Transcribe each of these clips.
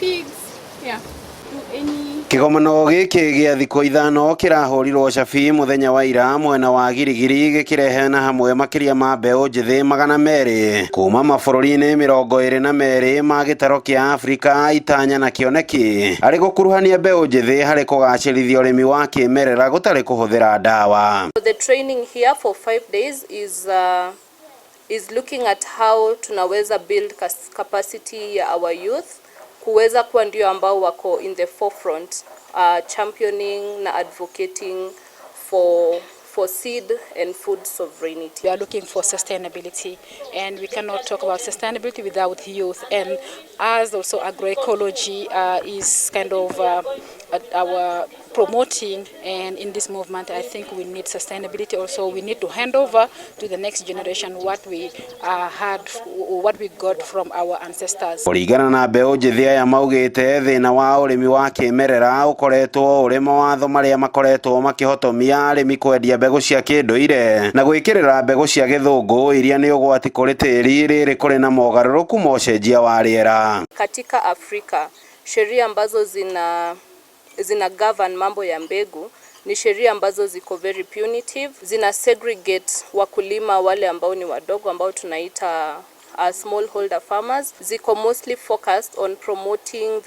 pigs, yeah, do any. Kĩgomano gĩkĩ gĩa thikũ ithano kĩrahũrirwo cabi mũthenya wa ira mwena wa Gilgil gĩkĩrehana hamwe makĩria ma mbeũ njĩthĩ 200 kuuma mabũrũri-inĩ 22 ma gĩtaro kĩa Afrika itanya na kĩoneki arĩ gũkuruhania mbeũ njĩthĩ harĩ kũgacĩrithia ũrĩmi wa kĩmerera gũtarĩ kũhũthĩra ndawa. The training here for 5 days is looking at how tunaweza build capacity ya our youth kuweza kuwa ndio ambao wako in the forefront championing na advocating for seed and food sovereignty. We are looking for sustainability, and we cannot talk about sustainability without youth, and as also agroecology is kind of our promoting, and in this movement I think we need sustainability also. We need to hand over to the next generation what we what we got from our ancestors. Kũringana na mbeũ njĩthĩ aya maugĩte thĩna wa ũrĩmi wa kĩmerera ũkoretwo ũrĩ mawatho marĩa makoretwo makĩhotomia arĩmi kwendia mbegũ cia kĩndũire na gwĩkĩrĩra mbegũ cia gĩthũngũ iria nĩ ũgwati kũrĩ tĩri rĩrĩ kũrĩ na mogarũrũku ma ũcenjia wa rĩera. Katika Afrika sheria ambazo zina govern mambo ya mbegu ni sheria ambazo ziko very punitive, zina segregate wakulima wale ambao ni wadogo ambao tunaita smallholder farmers. Ziko mostly focused on promoting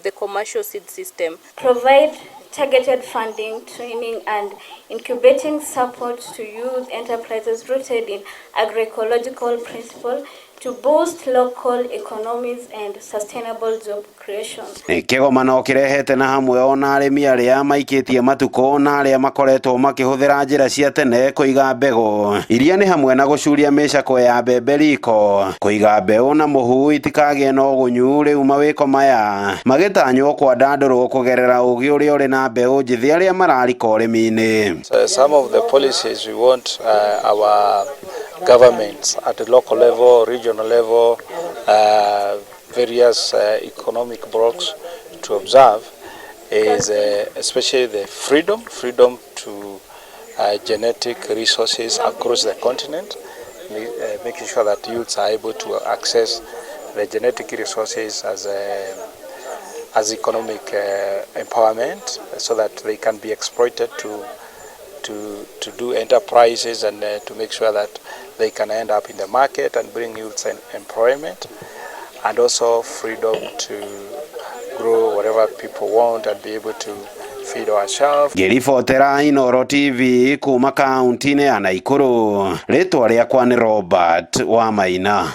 the commercial seed system. Provide targeted funding, training and incubating support to youth enterprises rooted in agroecological principles to boost local economies and sustainable job creation. Kĩgomano kĩrehete na hamwe ona arĩmi arĩa maikĩtie matukũ na arĩa makoretwo makĩhũthĩra njĩra cia tene kũiga mbegũ iria nĩ hamwe na gũcuria mĩcakwe ya mbembe riko, kũiga mbeũ na mũhu itikagĩe na ũgunyu. Rĩu mawĩko maya magĩtanywo kwandandũrwo kũgerera ũgĩ ũrĩa ũrĩ na mbeũ njĩthĩ arĩa mararika ũrĩmi-inĩ. Some of the policies we want our governments at the local level, regional level, various economic blocks to observe is especially the freedom to genetic resources across the continent, making sure that youths are able to access the genetic resources as economic empowerment, so that they can be exploited to do enterprises and to make sure that they can end up in the market and bring youths employment, and also freedom to grow whatever people want and be able to feed ourselves. Ngĩribotera Inooro TV kuuma kaunti-inĩ ya Naikuru, rĩtwa rĩakwa nĩ Robert wa Maina.